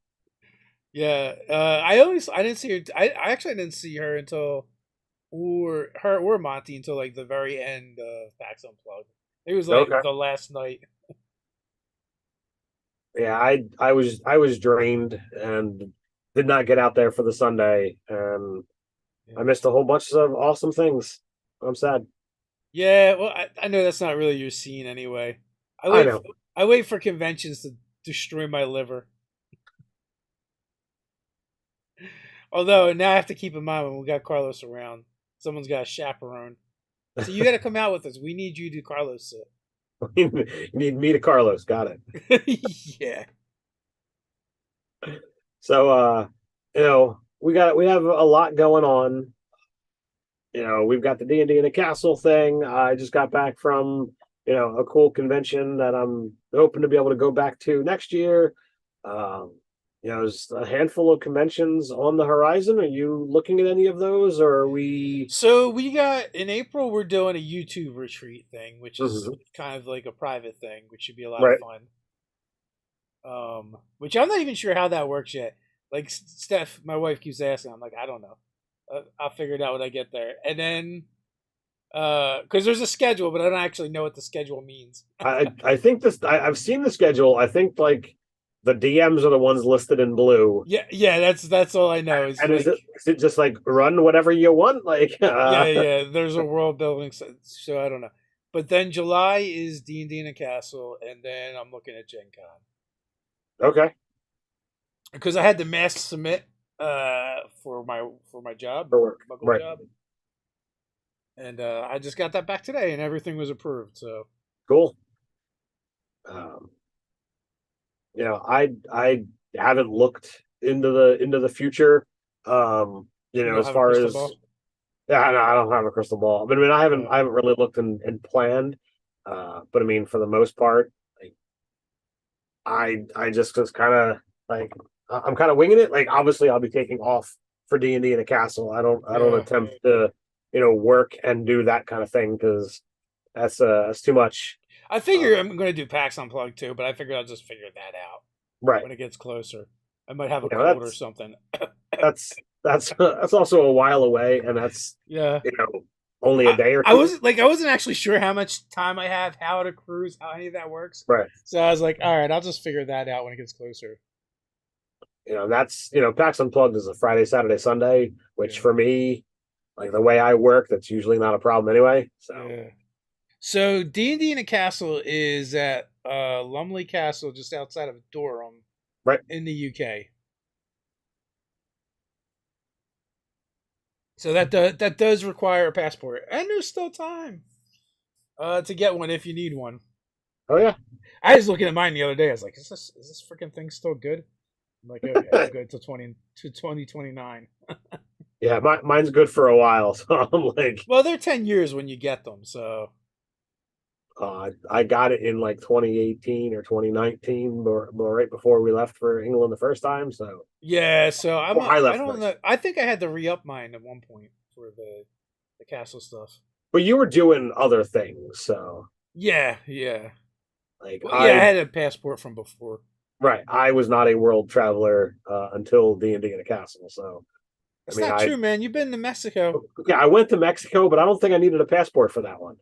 yeah. I didn't see her. I actually didn't see her until or Monty until like the very end of PAX Unplugged. It was like Okay. the last night. Yeah, I was drained and did not get out there for the Sunday, and I missed a whole bunch of awesome things. I'm sad. Yeah, well, I know that's not really your scene anyway. I know. I wait for conventions to destroy my liver. Although now I have to keep in mind when we got Carlos around, someone's got a chaperone. So you got to come out with us. We need you to Carlos it. You need me to Carlos. Got it. yeah. So we have a lot going on. We've got the D&D in a castle thing. I just got back from a cool convention that I'm hoping to be able to go back to next year. There's a handful of conventions on the horizon. Are you looking at any of those, or are we? So we got in April. We're doing a YouTube retreat thing, which is kind of like a private thing, which should be a lot of fun. Which I'm not even sure how that works yet. Like Steph, my wife keeps asking. I'm like, I don't know. I'll figure it out when I get there. And then, because there's a schedule, but I don't actually know what the schedule means. I think I've seen the schedule. I think like the DMs are the ones listed in blue. Yeah. That's all I know. And is it just like run whatever you want? Like yeah. There's a world building, so I don't know. But then July is D&D in a castle, and then I'm looking at Gen Con. Okay. Because I had to mass submit for my job, for work, my job, and I just got that back today, and everything was approved. So cool. I haven't looked into the future. As far as I don't have a crystal ball. But I mean, I haven't really looked and planned. But I mean, for the most part, like, I just kind of like I'm kind of winging it. Like, obviously, I'll be taking off for D&D in a castle. I don't attempt to work and do that kind of thing because that's too much. I figure I'm going to do PAX Unplugged too, but I figure I'll just figure that out when it gets closer. I might have a cold or something. that's also a while away, and that's only a day or two. I wasn't actually sure how much time I have, how to cruise, how any of that works. Right. So I was like, all right, I'll just figure that out when it gets closer. That's PAX Unplugged is a Friday, Saturday, Sunday, which for me, like the way I work, that's usually not a problem anyway. So D&D in a Castle is at Lumley Castle, just outside of Durham, right in the UK. So that does require a passport, and there's still time to get one if you need one. Oh yeah, I was looking at mine the other day. I was like, is this freaking thing still good? I'm like, okay, it's good to 2029. Yeah, mine's good for a while. So I'm like, well, they're 10 years when you get them. So I got it in like 2018 or 2019, or right before we left for England the first time. So yeah, so I don't know. I think I had to re-up mine at one point for the castle stuff. But you were doing other things, so Yeah, yeah. like Well, yeah, I I had a passport from before. right, I was not a world traveler until D&D in a castle. So I That's mean, not I true, man. You've been to Mexico. yeah, I went to Mexico, but I don't think I needed a passport for that one.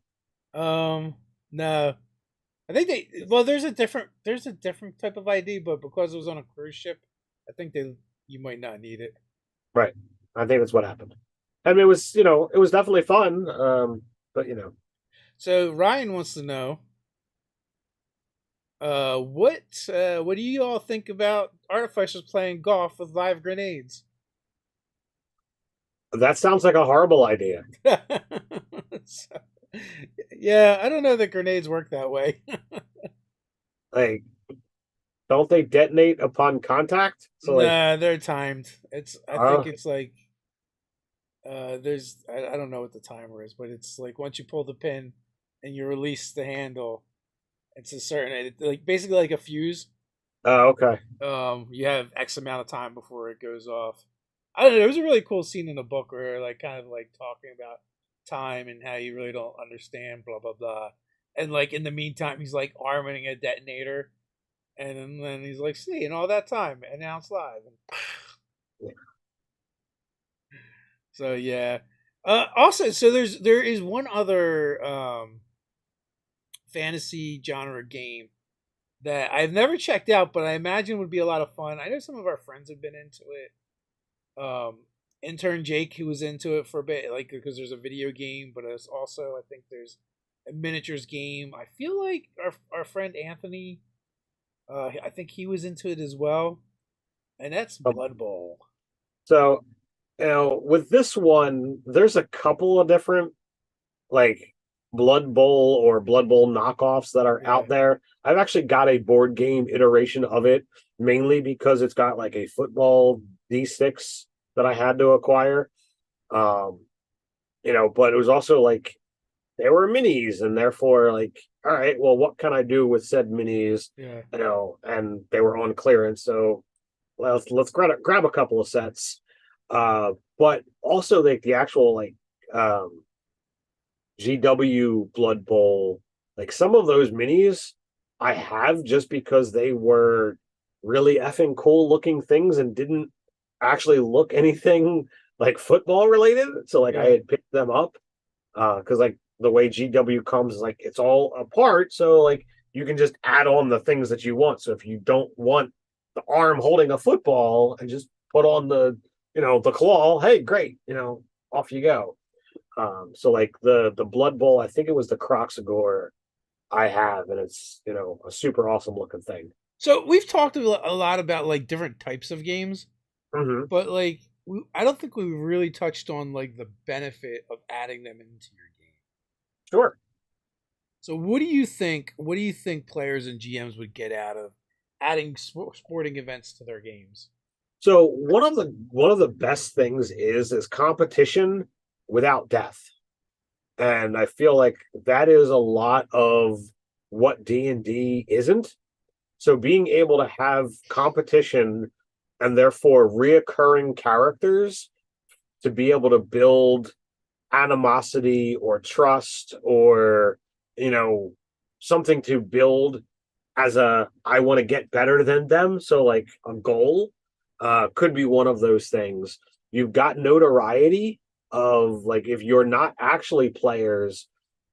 No. I think there's a different type of ID, but because it was on a cruise ship, I think they you might not need it. Right, I think that's what happened. I mean, it was it was definitely fun. But So Ryan wants to know, what do you all think about artificers playing golf with live grenades? that sounds like a horrible idea. So, yeah, I don't know that grenades work that way. Like, don't they detonate upon contact? So like, Nah, they're timed. I uh, think it's like there's I don't know what the timer is, but it's like once you pull the pin and you release the handle, it's a certain like basically like a fuse. oh, okay. You have X amount of time before it goes off. I don't know. It was a really cool scene in the book where like kind of like talking about time and how you really don't understand blah blah blah, and like in the meantime he's like arming a detonator, and then he's like, "See, in all that time, announced live." And so yeah. Also, so there is one other fantasy genre game that I've never checked out, but I imagine would be a lot of fun. I know some of our friends have been into it. Intern Jake, who was into it for a bit, like because there's a video game, but it's also I think there's a miniatures game. I feel like our friend Anthony, I think he was into it as well, and that's Um, Blood Bowl. so with this one, there's a couple of different like Blood Bowl or Blood Bowl knockoffs that are Yeah, out there. I've actually got a board game iteration of it, mainly because it's got like a football D6 that I had to acquire. Um, but it was also like they were minis, and therefore, like, all right, well, what can I do with said minis? yeah. And they were on clearance, so let's grab a couple of sets. But also like the actual like um GW Blood Bowl, like some of those minis I have just because they were really effing cool looking things and didn't actually look anything like football related. So like I Yeah. had picked them up because like the way GW comes is like it's all apart. So like you can just add on the things that you want. So if you don't want the arm holding a football and just put on the claw, hey, great, off you go. So like the Blood Bowl, I think it was the Croxagore I have, and it's a super awesome looking thing. So we've talked a lot about like different types of games, Mm-hmm. but like I don't think we really touched on like the benefit of adding them into your game. Sure. So what do you think? What do you think players and GMs would get out of adding sporting events to their games? So one of the best things is competition without death. And I feel like that is a lot of what D&D isn't. So being able to have competition and therefore reoccurring characters to be able to build animosity or trust or you know something to build as a I want to get better than them, so like a goal could be one of those things. You've got notoriety of like if you're not actually players,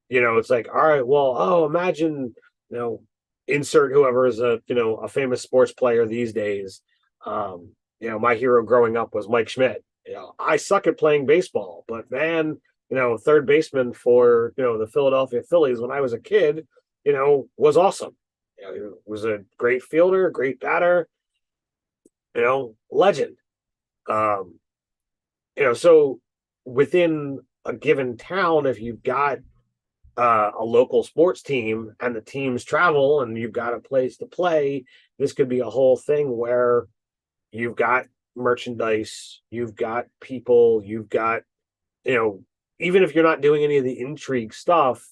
it's like, all right, well, oh, imagine, insert whoever is a famous sports player these days. My hero growing up was Mike Schmidt. I suck at playing baseball, but man, third baseman for the Philadelphia Phillies when I was a kid, was awesome. He was a great fielder, great batter, legend. Um, so within a given town, if you've got a local sports team and the teams travel and you've got a place to play, this could be a whole thing where you've got merchandise, you've got people, you've got, you know, even if you're not doing any of the intrigue stuff,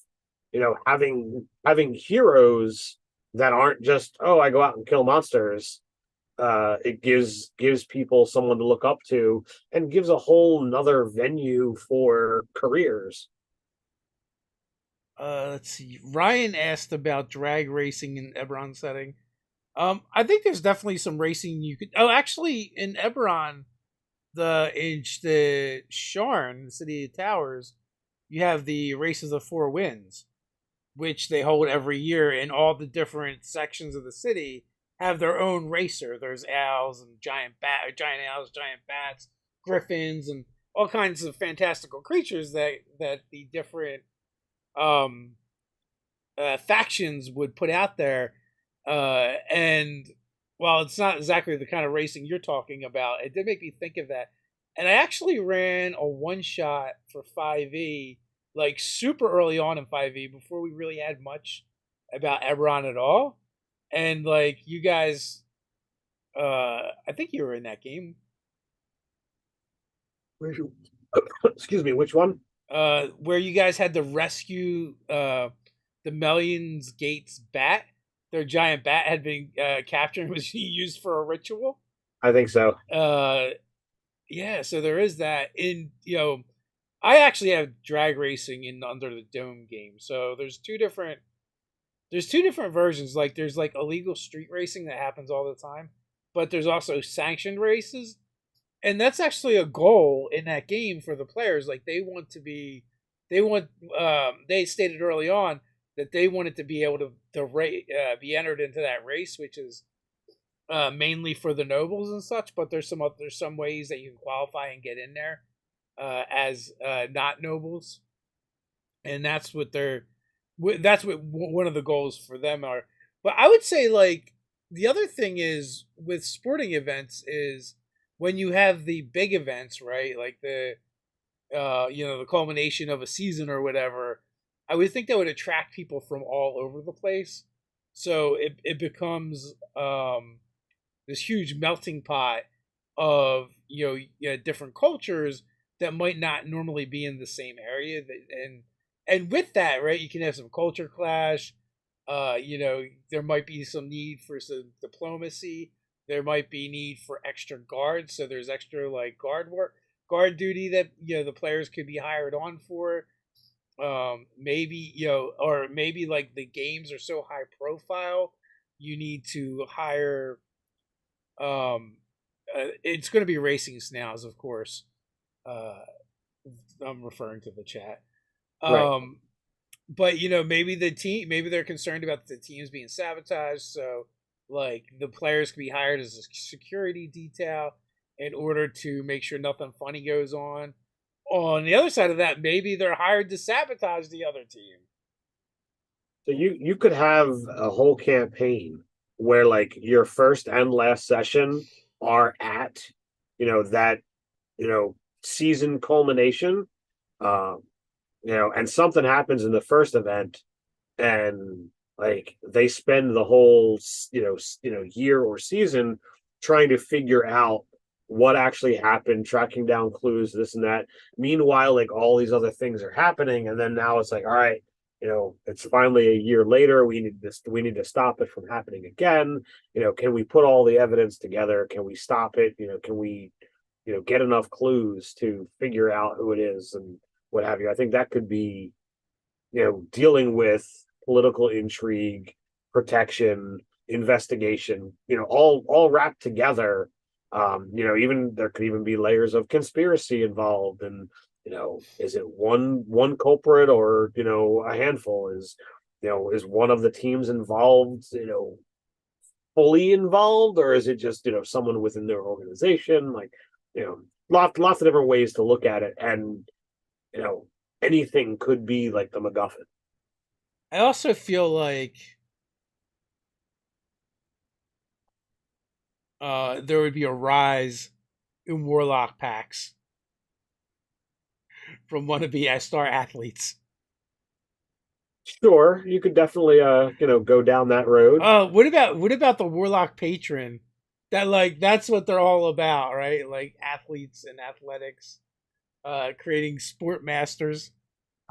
having heroes that aren't just, oh, I go out and kill monsters, it gives people someone to look up to and gives a whole nother venue for careers. Let's see. Ryan asked about drag racing in Eberron setting. I think there's definitely some racing you could. Oh, actually, in Eberron, the Sharn, the City of Towers, you have the Races of Four Winds, which they hold every year, and all the different sections of the city have their own racer. There's owls and giant owls, giant bats, griffins, and all kinds of fantastical creatures that the different um, factions would put out there. And while it's not exactly the kind of racing you're talking about, it did make me think of that. And I actually ran a one shot for 5e like super early on in 5e before we really had much about Eberron at all. And like you guys, I think you were in that game. Excuse me, which one? Where you guys had to rescue the Melian's Gates bat. Their giant bat had been captured and was used for a ritual. I think so. Uh, yeah, so there is that. I actually have drag racing in Under the Dome game. So there's two different versions. Like there's like illegal street racing that happens all the time, but there's also sanctioned races, and that's actually a goal in that game for the players. Like they stated early on that they wanted to be able be entered into that race, which is mainly for the nobles and such. But there's some ways that you can qualify and get in there as not nobles, and that's what one of the goals for them are. But I would say like the other thing is with sporting events is when you have the big events, right? Like the culmination of a season or whatever. I would think that would attract people from all over the place. So it becomes this huge melting pot of different cultures that might not normally be in the same area. And with that, right, you can have some culture clash. There might be some need for some diplomacy. There might be need for extra guards, so there's extra like guard duty that the players could be hired on for. Maybe or maybe like the games are so high profile, you need to hire. It's going to be racing snails, of course. Uh, I'm referring to the chat. Right. Um, but maybe maybe they're concerned about the teams being sabotaged, so like the players can be hired as a security detail in order to make sure nothing funny goes on. On the other side of that, maybe they're hired to sabotage the other team. So you could have a whole campaign where like your first and last session are at that season culmination. Um, and something happens in the first event, and like they spend the whole year or season trying to figure out what actually happened, tracking down clues, this and that. Meanwhile, like all these other things are happening, and then now it's like, all right, it's finally a year later. We need to stop it from happening again. Can we put all the evidence together? Can we stop it? Can we get enough clues to figure out who it is and what have you? I think that could be dealing with political intrigue, protection, investigation, all wrapped together. Even there could even be layers of conspiracy involved, and is it one culprit or a handful? Is one of the teams involved, fully involved, or is it just someone within their organization? Like, lots of different ways to look at it, and you know anything could be like the MacGuffin. I also feel like there would be a rise in warlock packs from wannabe star athletes. Sure, you could definitely go down that road. What about the warlock patron? That's what they're all about, right? Like athletes and athletics, creating sport masters.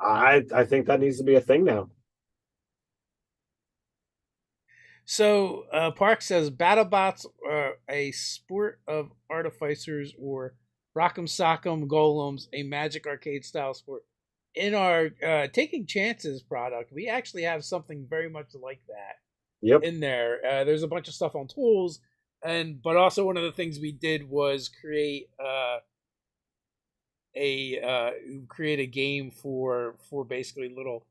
I think that needs to be a thing now. So Park says BattleBots are a sport of artificers or Rock'em Sock'em Golems, a Magic arcade style sport. In our Taking Chances product, we actually have something very much like that Yep. in there. There's a bunch of stuff on tools, and but also one of the things we did was a create a game for basically little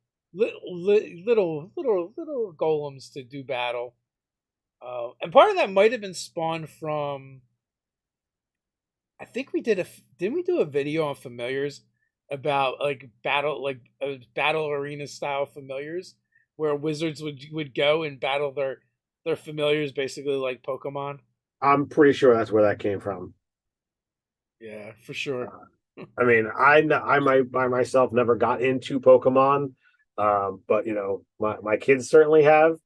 golems to do battle. And part of that might have been spawned from. I think we didn't we do a video on familiars about battle arena style familiars where wizards would go and battle their familiars basically like Pokemon. I'm pretty sure that's where that came from. Yeah, for sure. I mean, I might by myself never got into Pokemon, but my kids certainly have,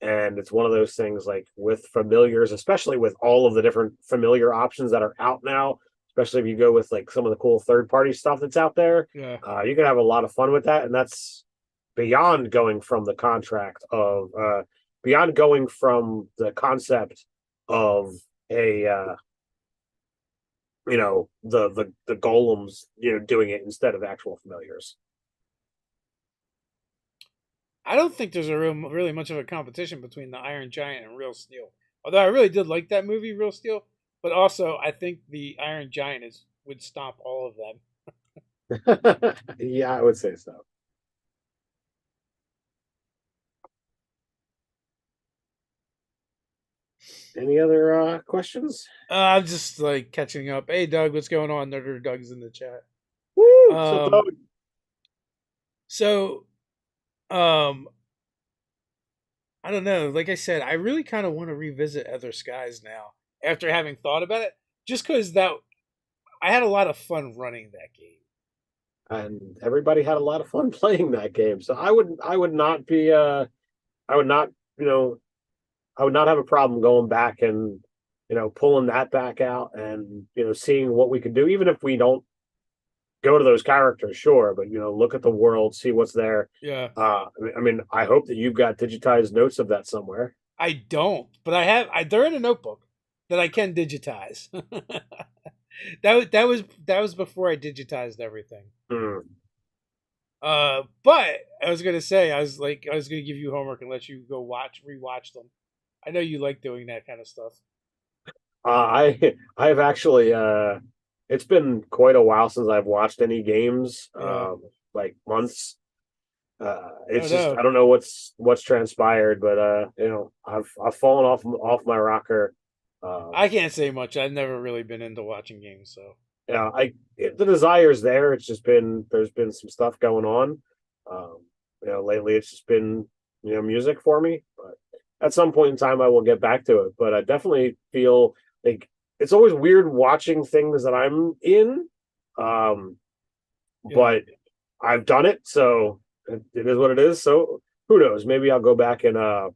and it's one of those things like with familiars, especially with all of the different familiar options that are out now. Especially if you go with like some of the cool third party stuff that's out there, Yeah. you can have a lot of fun with that, and that's beyond going from the beyond going from the concept of a the golems doing it instead of actual familiars. I don't think there's really much of a competition between the Iron Giant and Real Steel. Although I really did like that movie, Real Steel, but also I think the Iron Giant is would stomp all of them. Yeah, I would say so. Any other questions? I'm just like catching up. Hey, Doug, what's going on? Nerder Doug's in the chat. Woo! So Um, so, um, I don't know. Like I said, I really kind of want to revisit Other Skies now after having thought about it. Just because that I had a lot of fun running that game. and everybody had a lot of fun playing that game. So I would not be I would not you know I would not have a problem going back and pulling that back out and seeing what we could do, even if we don't go to those characters, sure, but look at the world, see what's there. Yeah, I mean, I hope that you've got digitized notes of that somewhere. I don't, but I have. They're in a notebook that I can digitize. That was before I digitized everything. Hmm. But I was gonna say I was gonna give you homework and let you go rewatch them. I know you like doing that kind of stuff. I've actually it's been quite a while since I've watched any games, Yeah. like months. Oh It's just no, I don't know what's transpired, but I've fallen off my rocker. I can't say much. I've never really been into watching games, so Yeah, the desire's there. It's just there's been some stuff going on. Um, lately it's just been music for me. But at some point in time, I will get back to it. But I definitely feel like it's always weird watching things that I'm in. Um, yeah. but I've done it, so it is what it is. So who knows? Maybe I'll go back and I'll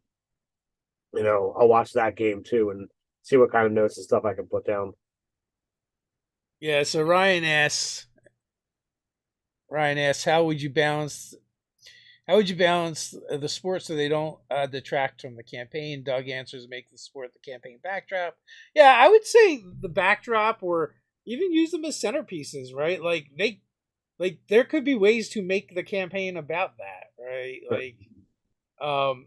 watch that game too and see what kind of notes and stuff I can put down. Yeah, so Ryan asks, how would you balance the sport so they don't detract from the campaign? Doug answers, make the sport the campaign backdrop. Yeah, I would say the backdrop, or even use them as centerpieces, right? Like there could be ways to make the campaign about that, right? Um,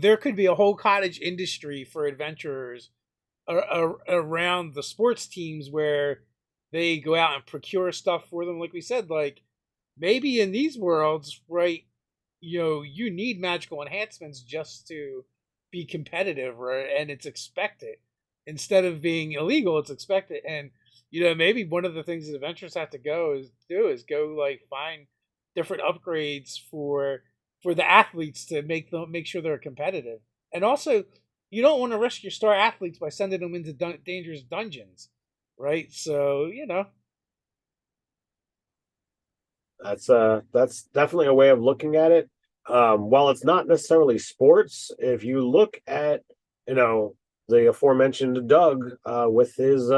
there could be a whole cottage industry for adventurers around the sports teams where they go out and procure stuff for them. Like we said, like maybe in these worlds, right? You need magical enhancements just to be competitive, right? And it's expected instead of being illegal. It's expected, and maybe one of the things that adventurers have to go like find different upgrades for the athletes to make sure they're competitive, and also you don't want to risk your star athletes by sending them into dangerous dungeons, right? So That's definitely a way of looking at it. While it's not necessarily sports, if you look at the aforementioned Doug with his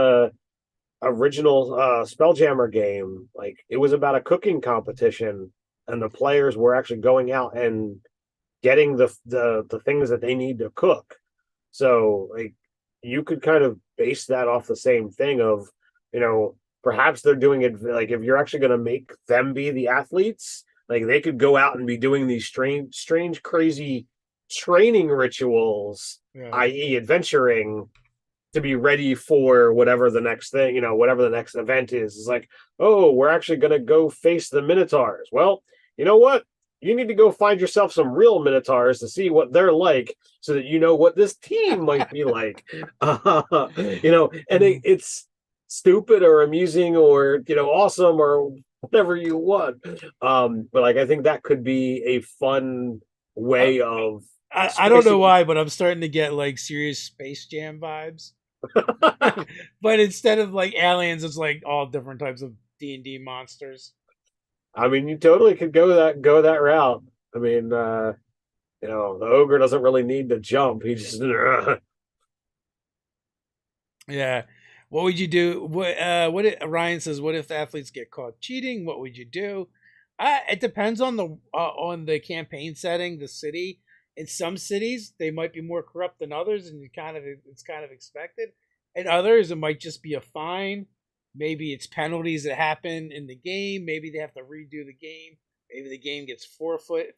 original Spelljammer game, like it was about a cooking competition, and the players were actually going out and getting the things that they need to cook. So like you could kind of base that off the same thing of, perhaps they're doing it like if you're actually going to make them be the athletes, like they could go out and be doing these strange, crazy training rituals, Yeah. i.e., adventuring to be ready for whatever the next thing, whatever the next event is. It's like, oh, we're actually going to go face the Minotaurs. Well, you know what? You need to go find yourself some real Minotaurs to see what they're like so that you know what this team might be like. And it's stupid or amusing or, awesome or whatever you want. But like, I think that could be a fun Uh, way of I don't know spicing. why, but I'm starting to get like serious Space Jam vibes. But instead of like aliens, it's like all different types of D&D monsters. I mean, you totally could go that route. I mean, the ogre doesn't really need to jump. He just Yeah. What would you do? Ryan says, what if the athletes get caught cheating? What would you do? It depends on the campaign setting, the city. In some cities, they might be more corrupt than others, and it's kind of expected. In others, it might just be a fine. Maybe it's penalties that happen in the game. Maybe they have to redo the game. Maybe the game gets forfeited.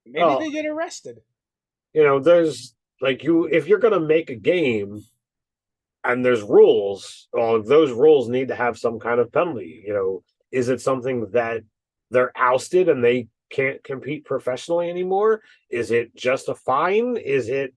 Maybe oh, they get arrested. there's like you if you're gonna make a game and there's rules, well, those rules need to have some kind of penalty. Is it something that they're ousted and they can't compete professionally anymore? Is it just a fine? Is it,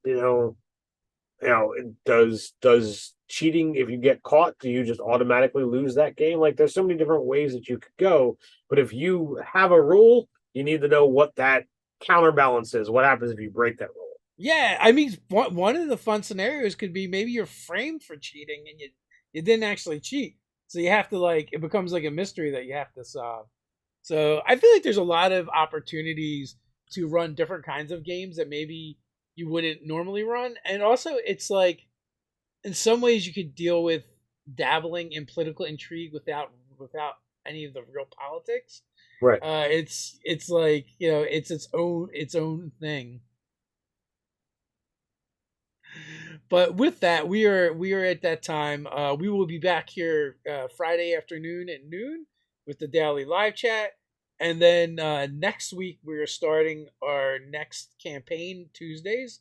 does cheating, if you get caught, do you just automatically lose that game? Like there's so many different ways that you could go, but if you have a rule, you need to know what that counterbalance is. What happens if you break that rule? Yeah, I mean, one of the fun scenarios could be maybe you're framed for cheating and you didn't actually cheat, so you have to like it becomes like a mystery that you have to solve. So I feel like there's a lot of opportunities to run different kinds of games that maybe you wouldn't normally run, and also it's like in some ways you could deal with dabbling in political intrigue without any of the real politics. Right. It's like it's its own thing. But with that, we are at that time. We will be back here Friday afternoon at noon with the daily live chat, and then next week we are starting our next campaign Tuesdays.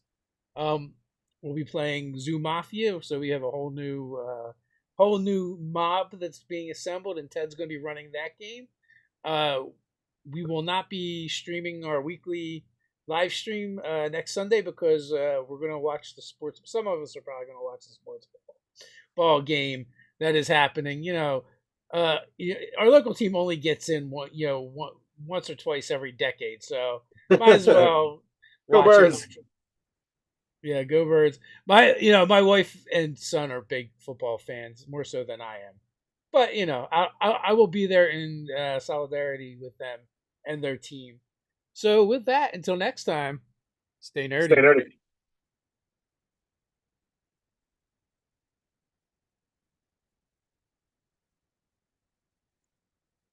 Um, we'll be playing Zoo Mafia, so we have a whole new mob that's being assembled, and Ted's going to be running that game. Uh, we will not be streaming our weekly live stream next Sunday because we're going to watch the sports. Some of us are probably going to watch the sports ball game that is happening. Our local team only gets in once or twice every decade, so might as well Go watch it. Birds. Yeah, go Birds. My wife and son are big football fans, more so than I am. But I will be there in solidarity with them and their team. So with that, until next time, stay Stay nerdy. nerdy.